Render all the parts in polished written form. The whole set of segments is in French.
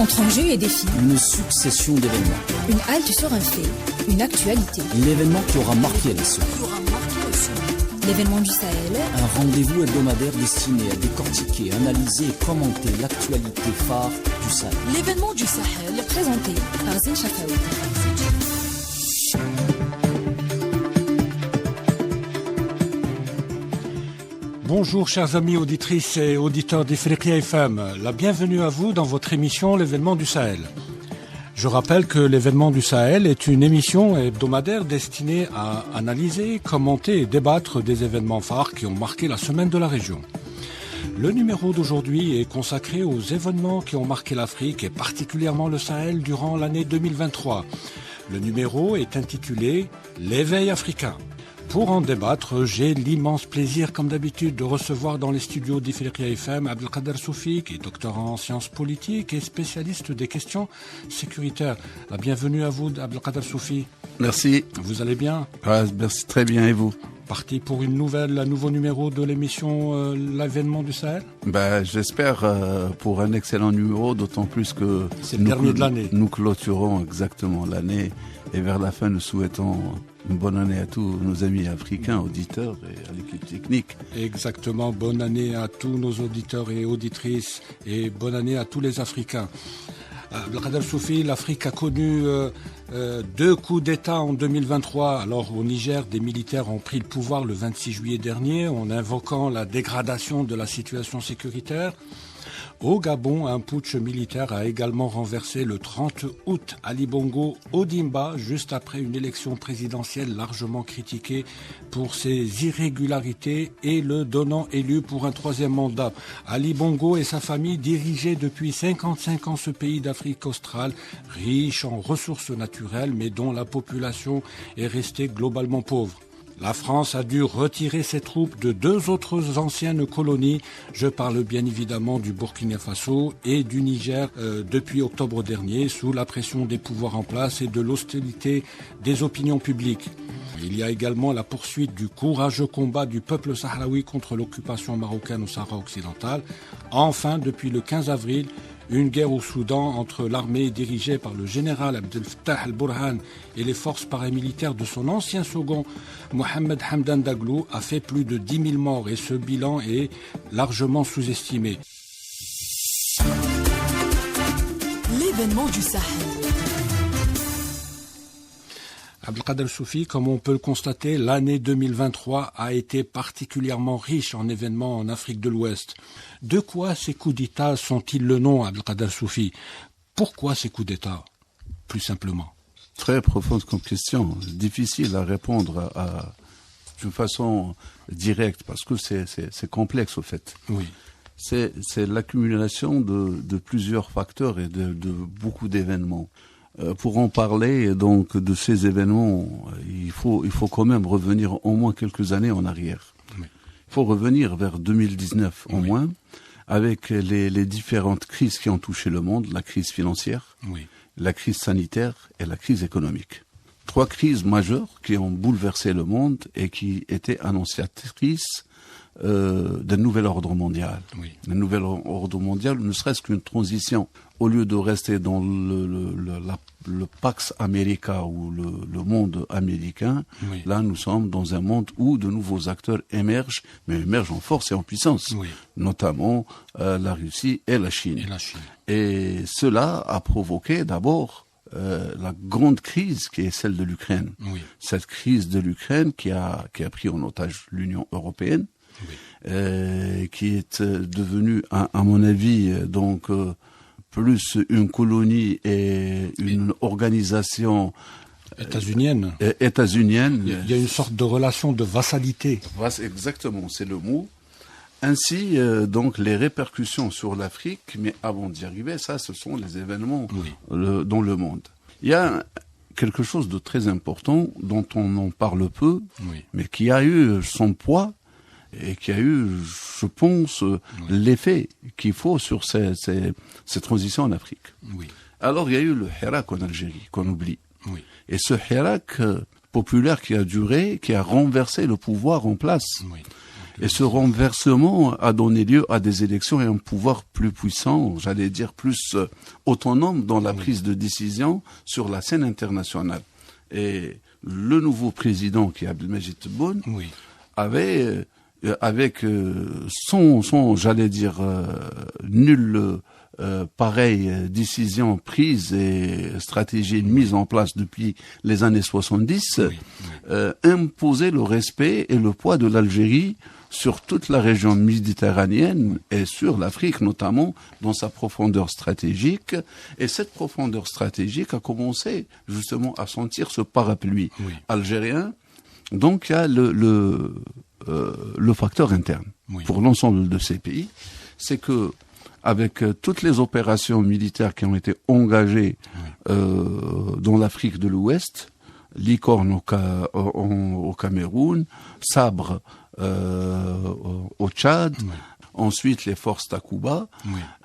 Entre enjeux et défis. Une succession d'événements. Une halte sur un fait. Une actualité. L'événement qui aura marqué la semaine. L'événement du Sahel. Un rendez-vous hebdomadaire destiné à décortiquer, analyser et commenter l'actualité phare du Sahel. L'événement du Sahel. Présenté par Zine Chafaoui. Bonjour chers amis auditrices et auditeurs d'Ifriqiya FM. La bienvenue à vous dans votre émission L'événement du Sahel. Je rappelle que l'événement du Sahel est une émission hebdomadaire destinée à analyser, commenter et débattre des événements phares qui ont marqué la semaine de la région. Le numéro d'aujourd'hui est consacré aux événements qui ont marqué l'Afrique et particulièrement le Sahel durant l'année 2023. Le numéro est intitulé « L'éveil africain ». Pour en débattre, j'ai l'immense plaisir, comme d'habitude, de recevoir dans les studios d'Ifriqiya FM Abdelkader Soufi, qui est doctorant en sciences politiques et spécialiste des questions sécuritaires. La bienvenue à vous, Abdelkader Soufi. Merci. Vous allez bien? Merci très bien, et vous? Parti pour un nouveau numéro de l'émission L'événement du Sahel? J'espère pour un excellent numéro, d'autant plus que c'est le dernier de l'année. Nous clôturons exactement l'année et vers la fin nous souhaitons une bonne année à tous nos amis africains, auditeurs et à l'équipe technique. Exactement, bonne année à tous nos auditeurs et auditrices et bonne année à tous les Africains. Abdelkader Soufi, l'Afrique a connu deux coups d'État en 2023. Alors au Niger, des militaires ont pris le pouvoir le 26 juillet dernier en invoquant la dégradation de la situation sécuritaire. Au Gabon, un putsch militaire a également renversé le 30 août Ali Bongo Ondimba, juste après une élection présidentielle largement critiquée pour ses irrégularités et le donnant élu pour un troisième mandat. Ali Bongo et sa famille dirigeaient depuis 55 ans ce pays d'Afrique australe, riche en ressources naturelles, mais dont la population est restée globalement pauvre. La France a dû retirer ses troupes de deux autres anciennes colonies. Je parle bien évidemment du Burkina Faso et du Niger depuis octobre dernier, sous la pression des pouvoirs en place et de l'hostilité des opinions publiques. Il y a également la poursuite du courageux combat du peuple sahraoui contre l'occupation marocaine au Sahara occidental. Enfin, depuis le 15 avril, une guerre au Soudan entre l'armée dirigée par le général Abdel Fattah al-Burhan et les forces paramilitaires de son ancien second, Mohamed Hamdan Daglo, a fait plus de 10 000 morts et ce bilan est largement sous-estimé. L'événement du Sahel. Abdelkader Soufi, comme on peut le constater, l'année 2023 a été particulièrement riche en événements en Afrique de l'Ouest. De quoi ces coups d'État sont-ils le nom, Abdelkader Soufi? Pourquoi ces coups d'État, plus simplement? Très profonde comme question, difficile à répondre d'une façon directe, parce que c'est complexe au fait. Oui. C'est l'accumulation de plusieurs facteurs et de beaucoup d'événements. Pour en parler donc de ces événements, il faut quand même revenir au moins quelques années en arrière. Oui. Il faut revenir vers 2019 au moins, avec les différentes crises qui ont touché le monde, la crise financière, la crise sanitaire et la crise économique. Trois crises majeures qui ont bouleversé le monde et qui étaient annonciatrices d'un nouvel ordre mondial. Oui. Un nouvel ordre mondial, ne serait-ce qu'une transition. Au lieu de rester dans le Pax America ou le monde américain, là nous sommes dans un monde où de nouveaux acteurs émergent, mais émergent en force et en puissance, notamment la Russie et la Chine. Et cela a provoqué d'abord la grande crise qui est celle de l'Ukraine. Cette crise de l'Ukraine qui a pris en otage l'Union européenne, qui est devenue, à mon avis, donc plus une colonie et une organisation états-unienne. Il y a une sorte de relation de vassalité. Exactement, c'est le mot. Ainsi, donc, les répercussions sur l'Afrique, mais avant d'y arriver, ça, ce sont les événements dans le monde. Il y a quelque chose de très important dont on en parle peu, mais qui a eu son poids et qui a eu, je pense, l'effet qu'il faut sur ces transitions en Afrique. Alors, il y a eu le Hirak en Algérie, qu'on oublie. Et ce Hirak populaire qui a duré, qui a renversé le pouvoir en place. Et ce renversement a donné lieu à des élections et un pouvoir plus puissant, j'allais dire plus autonome dans la prise de décision sur la scène internationale. Et le nouveau président, qui est Abdelmajid Tebboune, avait, avec son j'allais dire, nulle pareille décision prise et stratégie mise en place depuis les années 70, imposé le respect et le poids de l'Algérie sur toute la région méditerranéenne et sur l'Afrique notamment dans sa profondeur stratégique. Et cette profondeur stratégique a commencé justement à sentir ce parapluie algérien. Donc il y a le facteur interne pour l'ensemble de ces pays, c'est que avec toutes les opérations militaires qui ont été engagées dans l'Afrique de l'Ouest, Licorne au Cameroun, Sabre au Tchad, ensuite les forces Takuba,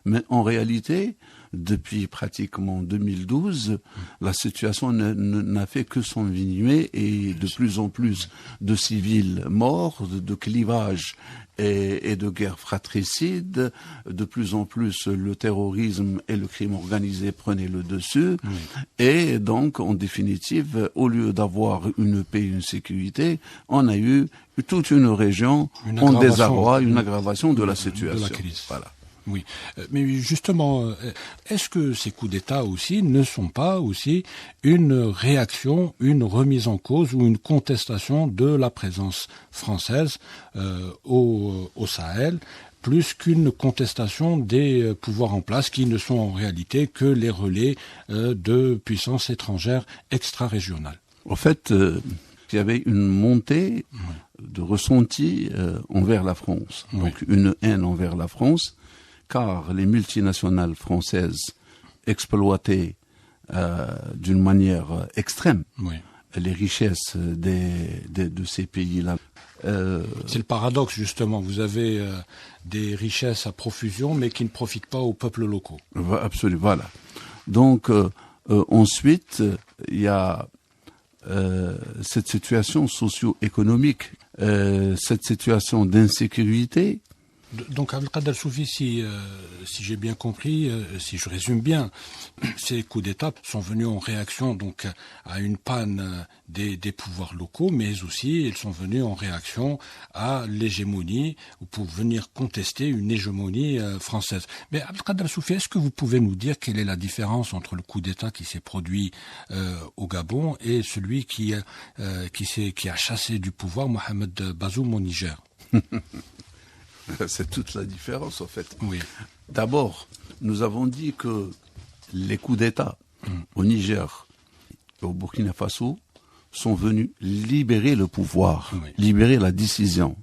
mais en réalité, depuis pratiquement 2012, la situation n'a fait que s'envenimer et de plus en plus de civils morts, de clivages et de guerres fratricides. De plus en plus, le terrorisme et le crime organisé prenaient le dessus. Et donc, en définitive, au lieu d'avoir une paix et une sécurité, on a eu toute une région en désarroi, une aggravation de la situation. De la crise. Voilà. Oui, mais justement, est-ce que ces coups d'État aussi ne sont pas aussi une réaction, une remise en cause ou une contestation de la présence française au Sahel, plus qu'une contestation des pouvoirs en place qui ne sont en réalité que les relais de puissances étrangères extra-régionales? En fait, il y avait une montée de ressenti envers la France, donc une haine envers la France, car les multinationales françaises exploitaient d'une manière extrême les richesses de ces pays-là. C'est le paradoxe, justement. Vous avez des richesses à profusion, mais qui ne profitent pas aux peuples locaux. Absolument, voilà. Donc, ensuite, il y a cette situation socio-économique, cette situation d'insécurité. Donc, Abdelkader Soufi, si j'ai bien compris, si je résume bien, ces coups d'État sont venus en réaction donc à une panne des pouvoirs locaux, mais aussi ils sont venus en réaction à l'hégémonie, ou pour venir contester une hégémonie française. Mais Abdelkader Soufi, est-ce que vous pouvez nous dire quelle est la différence entre le coup d'État qui s'est produit au Gabon et celui qui a chassé du pouvoir Mohamed Bazoum au Niger? C'est toute la différence, en fait. Oui. D'abord, nous avons dit que les coups d'État au Niger et au Burkina Faso sont venus libérer le pouvoir, libérer la décision.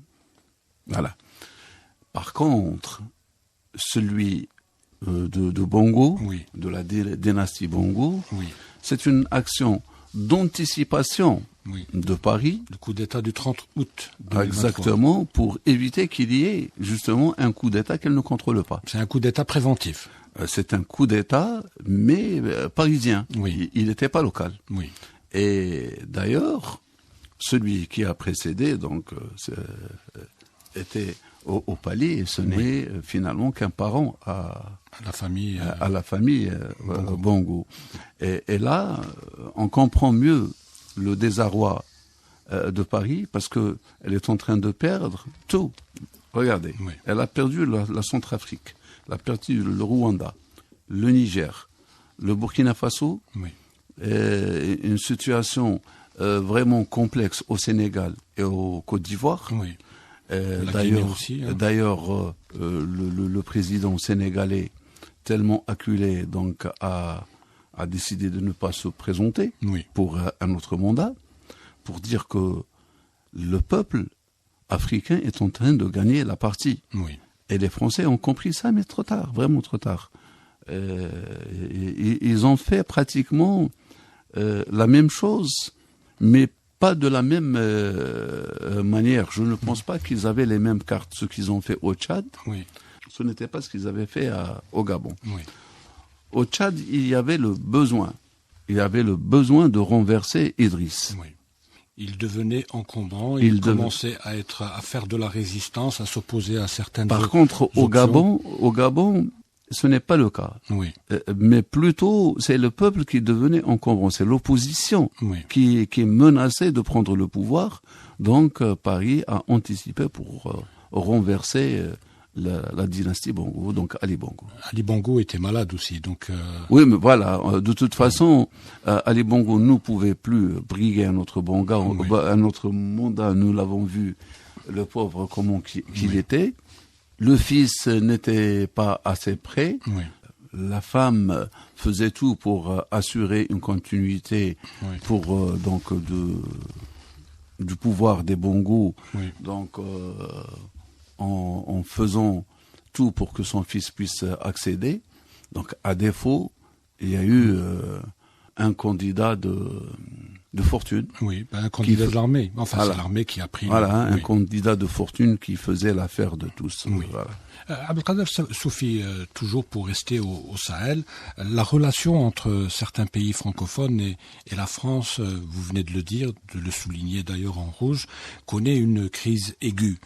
Voilà. Par contre, celui de Bongo, de la dynastie Bongo, c'est une action d'anticipation de Paris. Le coup d'État du 30 août 2023. Exactement, pour éviter qu'il y ait justement un coup d'État qu'elle ne contrôle pas. C'est un coup d'État préventif. C'est un coup d'État, mais parisien. Il n'était pas local. Et d'ailleurs, celui qui a précédé, donc, était au palais, et ce n'est finalement qu'un parent à la famille Bongo. Et là, on comprend mieux le désarroi de Paris, parce que elle est en train de perdre tout. Regardez, elle a perdu la Centrafrique, elle a perdu le Rwanda, le Niger, le Burkina Faso, une situation vraiment complexe au Sénégal et au Côte d'Ivoire. D'ailleurs, le président sénégalais, tellement acculé, donc a décidé de ne pas se présenter pour un autre mandat, pour dire que le peuple africain est en train de gagner la partie. Et les Français ont compris ça, mais trop tard, vraiment trop tard. Ils ont fait pratiquement la même chose, mais pas de la même manière. Je ne pense pas qu'ils avaient les mêmes cartes. Ce qu'ils ont fait au Tchad, ce n'était pas ce qu'ils avaient fait au Gabon. Au Tchad, il y avait le besoin de renverser Idriss. Il devenait encombrant, il commençait à faire de la résistance, à s'opposer à certaines Par contre, au Gabon, ce n'est pas le cas. Oui. Mais plutôt, c'est le peuple qui devenait encombrant. C'est l'opposition qui est menacée de prendre le pouvoir. Donc, Paris a anticipé pour renverser la dynastie Bongo, donc Ali Bongo. Ali Bongo était malade aussi, donc... Oui, mais voilà, de toute façon, Ali Bongo ne pouvait plus briguer un autre Bonga, un autre mandat, nous l'avons vu, le pauvre comment qu'il était. Le fils n'était pas assez prêt. Oui. La femme faisait tout pour assurer une continuité pour donc du pouvoir des Bongo. Oui. Donc en faisant tout pour que son fils puisse accéder. Donc à défaut, il y a eu un candidat de fortune. Oui, un candidat de l'armée. Enfin, voilà. C'est l'armée qui a pris... Voilà, un candidat de fortune qui faisait l'affaire de tous. Oui. Voilà. Abdelkader Soufi, toujours pour rester au Sahel, la relation entre certains pays francophones et la France, vous venez de le dire, de le souligner d'ailleurs en rouge, connaît une crise aiguë.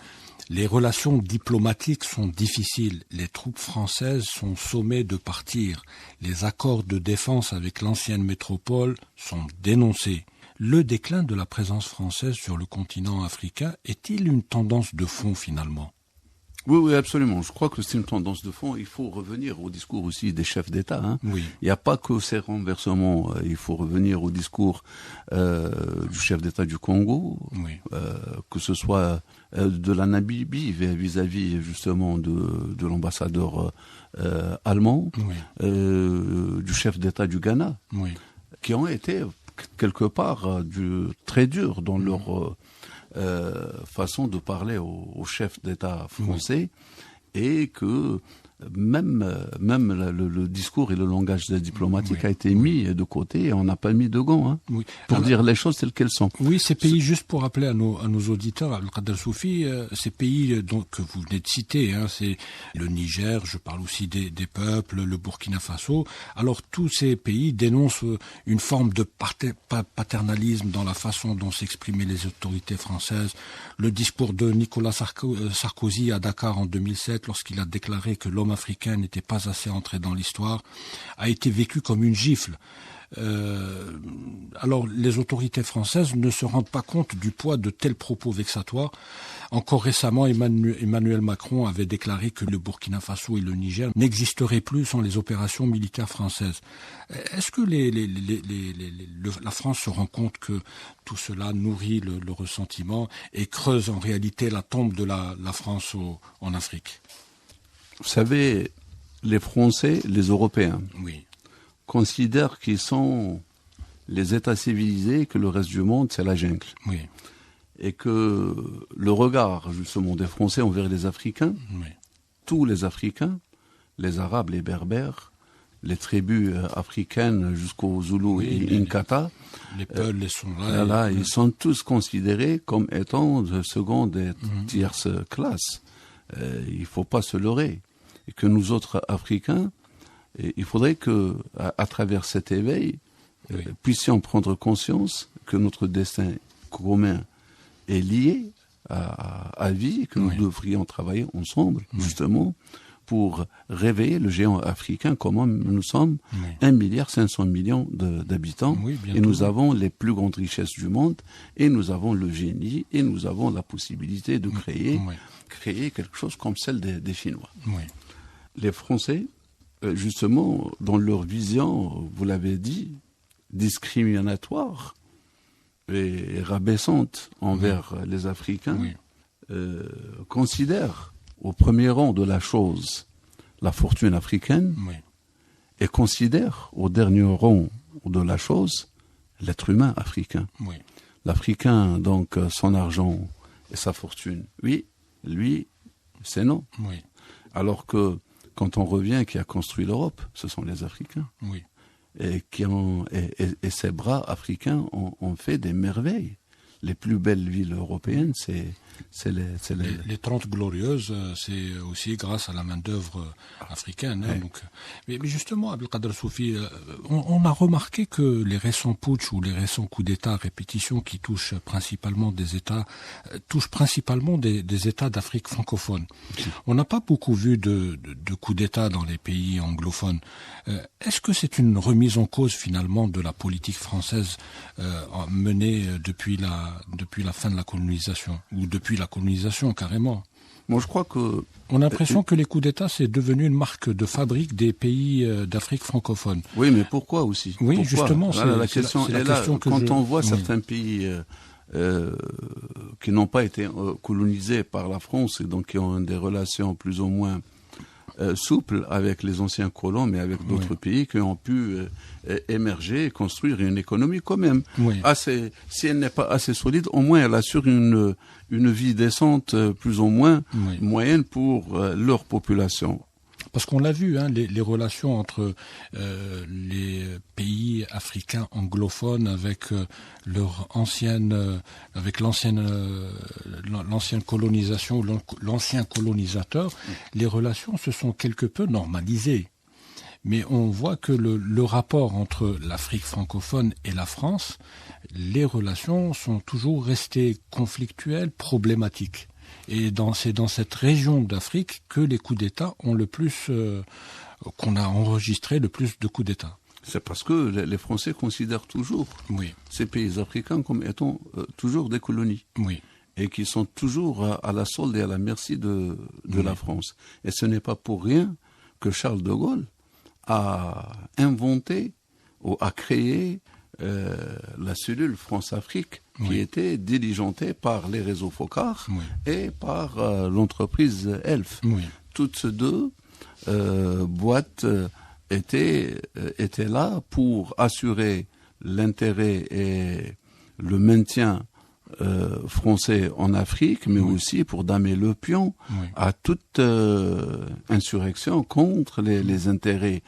Les relations diplomatiques sont difficiles. Les troupes françaises sont sommées de partir. Les accords de défense avec l'ancienne métropole sont dénoncés. Le déclin de la présence française sur le continent africain est-il une tendance de fond finalement ? Oui, absolument. Je crois que c'est une tendance de fond. Il faut revenir au discours aussi des chefs d'État. Hein. Oui. Il n'y a pas que ces renversements. Il faut revenir au discours du chef d'État du Congo, que ce soit de la Namibie vis-à-vis justement de l'ambassadeur allemand, du chef d'État du Ghana, qui ont été quelque part très durs dans leur façon de parler au chef d'État français, et que même le discours et le langage diplomatique a été mis de côté et on n'a pas mis de gants pour dire les choses telles qu'elles sont. Oui, ces pays, juste pour rappeler à nos auditeurs, Abdelkader Soufi, ces pays donc, que vous venez de citer, c'est le Niger, je parle aussi des peuples, le Burkina Faso. Alors tous ces pays dénoncent une forme de paternalisme dans la façon dont s'exprimaient les autorités françaises. Le discours de Nicolas Sarkozy à Dakar en 2007, lorsqu'il a déclaré que l'homme africain n'était pas assez entré dans l'histoire, a été vécu comme une gifle. Alors les autorités françaises ne se rendent pas compte du poids de tels propos vexatoires. Encore récemment, Emmanuel Macron avait déclaré que le Burkina Faso et le Niger n'existeraient plus sans les opérations militaires françaises. Est-ce que la France se rend compte que tout cela nourrit le ressentiment et creuse en réalité la tombe de la France en Afrique ? Vous savez, les Français, les Européens, considèrent qu'ils sont les États civilisés, que le reste du monde, c'est la jungle. Oui. Et que le regard, justement, des Français envers les Africains, tous les Africains, les Arabes, les Berbères, les tribus africaines jusqu'aux Zoulous et Inkatha, les Peuls, les Songhai, ils sont tous considérés comme étant de seconde et tierce classe. Il ne faut pas se leurrer. Et que nous autres Africains, il faudrait que, à travers cet éveil, puissions prendre conscience que notre destin commun est lié à vie, et que nous devrions travailler ensemble, justement, pour réveiller le géant africain. Comment nous sommes 1,5 milliard d'habitants, et nous avons les plus grandes richesses du monde, et nous avons le génie, et nous avons la possibilité de créer quelque chose comme celle des Chinois. Les Français, justement, dans leur vision, vous l'avez dit, discriminatoire et rabaissante envers les Africains, considèrent au premier rang de la chose la fortune africaine et considèrent au dernier rang de la chose l'être humain africain. L'Africain, donc, son argent et sa fortune, lui, c'est non. Alors que quand on revient, qui a construit l'Europe, ce sont les Africains. Et ces bras africains ont fait des merveilles les plus belles villes européennes, c'est les 30 glorieuses, c'est aussi grâce à la main-d'œuvre africaine. Hein, donc, mais justement, Abdelkader Soufi, on a remarqué que les récents putsch ou les récents coups d'État à répétition qui touchent principalement des États d'Afrique francophone. On n'a pas beaucoup vu de coups d'État dans les pays anglophones. Est-ce que c'est une remise en cause finalement de la politique française menée depuis la fin de la colonisation ou depuis la colonisation carrément? Moi, je crois que on a l'impression que les coups d'État c'est devenu une marque de fabrique des pays d'Afrique francophone. Oui, mais pourquoi aussi? Oui, pourquoi? Justement, voilà, la question est là. Quand on voit certains pays qui n'ont pas été colonisés par la France et donc qui ont des relations plus ou moins souples avec les anciens colons, mais avec d'autres pays qui ont pu émerger et construire une économie quand même assez. Si elle n'est pas assez solide, au moins elle assure une vie décente, plus ou moins moyenne pour leur population. Parce qu'on l'a vu, hein, les relations entre les pays africains anglophones avec l'ancienne colonisation, l'ancien colonisateur, les relations se sont quelque peu normalisées. Mais on voit que le rapport entre l'Afrique francophone et la France, les relations sont toujours restées conflictuelles, problématiques. Et c'est dans cette région d'Afrique que les coups d'État ont le plus, qu'on a enregistré le plus de coups d'État. C'est parce que les Français considèrent toujours ces pays africains comme étant toujours des colonies. Oui. Et qui sont toujours à la solde et à la merci de la France. Et ce n'est pas pour rien que Charles de Gaulle a inventé ou a créé la cellule France-Afrique qui était diligentée par les réseaux Focard et par l'entreprise Elf. Toutes ces deux boîtes étaient là pour assurer l'intérêt et le maintien français en Afrique, mais aussi pour damer le pion à toute insurrection contre les intérêts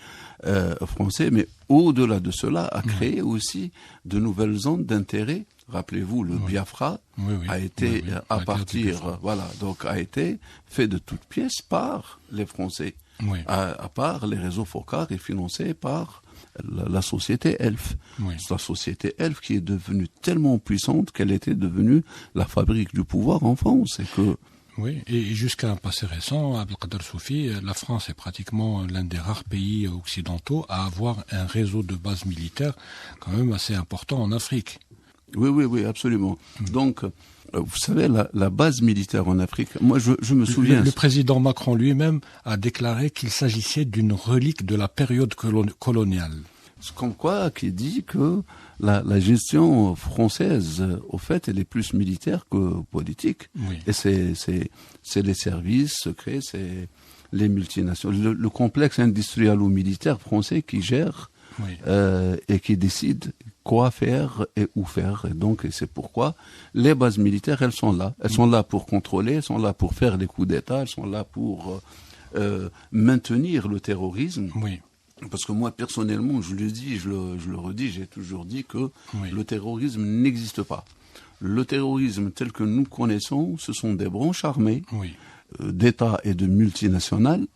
français, mais au-delà de cela, a créé aussi de nouvelles zones d'intérêt. Rappelez-vous, le Biafra a été a été fait de toutes pièces par les Français, à part les réseaux Focard et financé par la société Elf. C'est la société Elf qui est devenue tellement puissante qu'elle était devenue la fabrique du pouvoir en France. Oui, et jusqu'à un passé récent, Abdelkader Soufi, la France est pratiquement l'un des rares pays occidentaux à avoir un réseau de bases militaires quand même assez important en Afrique. Oui, absolument. Donc, vous savez, la base militaire en Afrique, moi je me souviens... Le président Macron lui-même a déclaré qu'il s'agissait d'une relique de la période coloniale. C'est comme quoi qui dit que la gestion française, au fait, elle est plus militaire que politique. Et c'est les services secrets, c'est les multinationales, le complexe industriel ou militaire français qui gère et qui décide quoi faire et où faire. Et donc, c'est pourquoi les bases militaires, elles sont là. Elles sont là pour contrôler, elles sont là pour faire des coups d'État, elles sont là pour maintenir le terrorisme. Parce que moi, personnellement, je le dis, je le redis, j'ai toujours dit que le terrorisme n'existe pas. Le terrorisme tel que nous connaissons, ce sont des branches armées d'États et de multinationales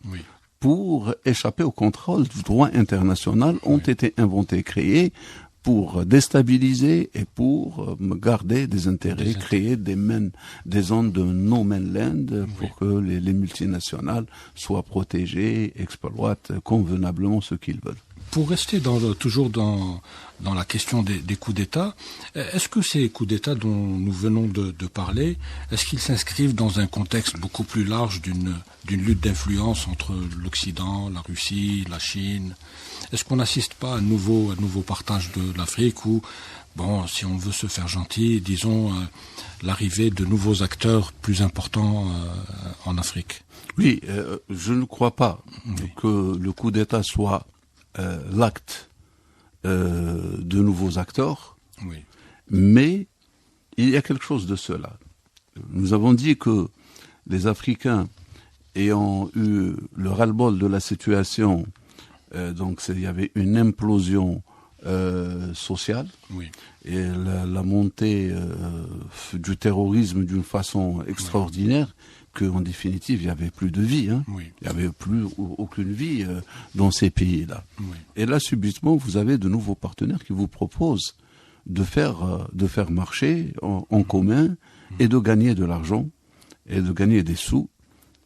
pour échapper au contrôle du droit international, ont été inventées, créées pour déstabiliser et pour garder des intérêts, créer des zones de no-manland pour que les multinationales soient protégées, exploitent convenablement ce qu'ils veulent. Pour rester toujours dans la question des coups d'État, est-ce que ces coups d'État dont nous venons de parler, est-ce qu'ils s'inscrivent dans un contexte beaucoup plus large d'une lutte d'influence entre l'Occident, la Russie, la Chine? Est-ce qu'on n'assiste pas à un nouveau partage de l'Afrique où, si on veut se faire gentil, disons, l'arrivée de nouveaux acteurs plus importants en Afrique? Oui, je ne crois pas que le coup d'État soit l'acte de nouveaux acteurs, mais il y a quelque chose de cela. Nous avons dit que les Africains ayant eu le ras-le-bol de la situation, donc il y avait une implosion sociale, Oui. et la montée du terrorisme d'une façon extraordinaire, qu'en définitive, il n'y avait plus de vie. Oui. Il n'y avait plus aucune vie dans ces pays-là. Oui. Et là, subitement, vous avez de nouveaux partenaires qui vous proposent de faire marcher en commun et de gagner de l'argent et de gagner des sous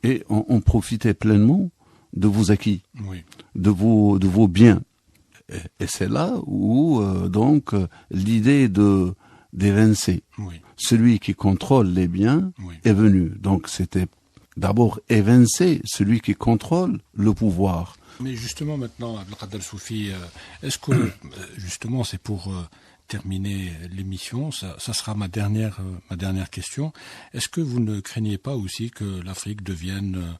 et en profiter pleinement de vos acquis, Oui. de vos biens. Et c'est là où donc l'idée d'évincer Oui. celui qui contrôle les biens Oui. est venue. Donc c'était d'abord évincer celui qui contrôle le pouvoir. Mais justement maintenant, Abdelkader Soufi, est-ce que justement c'est pour terminer l'émission, ça sera ma dernière question. Est-ce que vous ne craignez pas aussi que l'Afrique devienne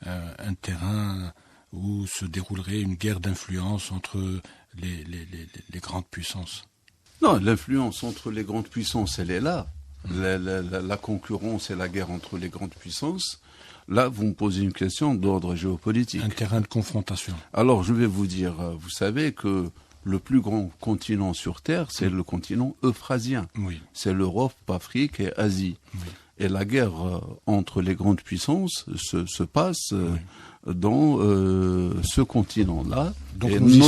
un terrain où se déroulerait une guerre d'influence entre les grandes puissances? Non, l'influence entre les grandes puissances, elle est là. La concurrence et la guerre entre les grandes puissances. Là, vous me posez une question d'ordre géopolitique. Un terrain de confrontation. Alors, je vais vous dire, vous savez que le plus grand continent sur Terre, c'est le continent euphrasien. Oui. C'est l'Europe, Afrique et Asie. Oui. Et la guerre entre les grandes puissances se passe dans ce continent-là. Donc et nous y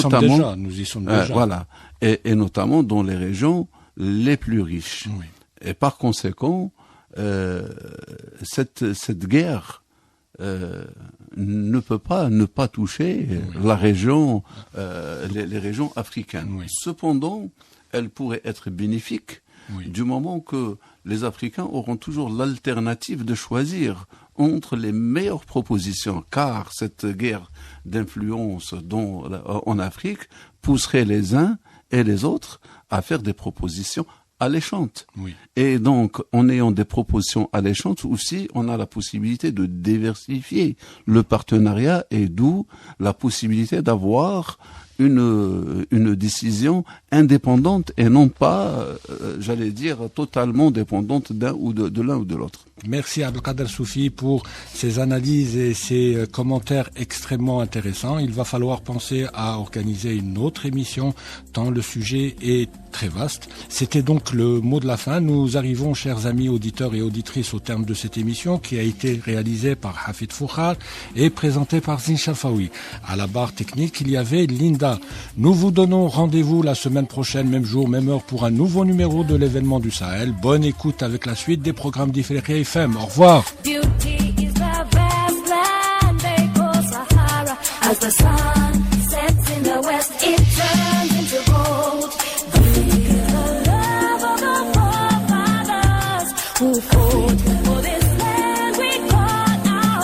sommes déjà. Voilà. Et notamment dans les régions les plus riches. Oui. Et par conséquent, cette guerre ne peut pas ne pas toucher la région, les régions africaines. Oui. Cependant, elle pourrait être bénéfique du moment que les Africains auront toujours l'alternative de choisir entre les meilleures propositions, car cette guerre d'influence en Afrique pousserait les uns et les autres à faire des propositions alléchantes. Oui. Et donc, en ayant des propositions alléchantes aussi, on a la possibilité de diversifier le partenariat et d'où la possibilité d'avoir une décision indépendante et non pas, j'allais dire, totalement dépendante de l'un ou de l'autre. Merci Abdelkader Soufi pour ces analyses et ces commentaires extrêmement intéressants. Il va falloir penser à organiser une autre émission tant le sujet est très vaste. C'était donc le mot de la fin. Nous arrivons, chers amis auditeurs et auditrices, au terme de cette émission qui a été réalisée par Hafid Foukhar et présentée par Zine Chafaoui. À la barre technique, il y avait Linda. Nous vous donnons rendez-vous la semaine prochaine, même jour, même heure, pour un nouveau numéro de l'événement du Sahel. Bonne écoute avec la suite des programmes d'Ifriqiya FM. Au revoir. Beauty is the vast land they call Sahara. As the sun sets in the west, it turns into gold. The love of the forefathers who fought for this land we call our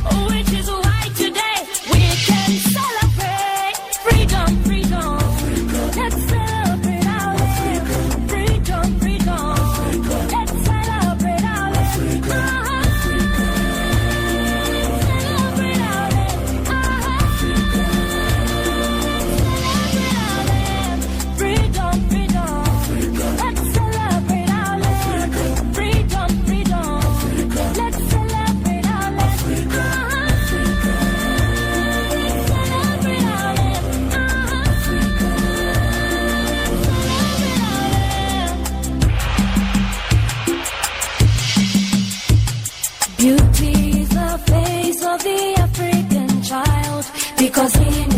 home, which is why today we can celebrate freedom, freedom. Let's celebrate our land. Freedom, freedom. Let's celebrate our land. Celebrate our land. Freedom, freedom. Let's celebrate our land. Freedom, freedom. Let's celebrate our land. Celebrate our land. Beauty is the face of the African child, because in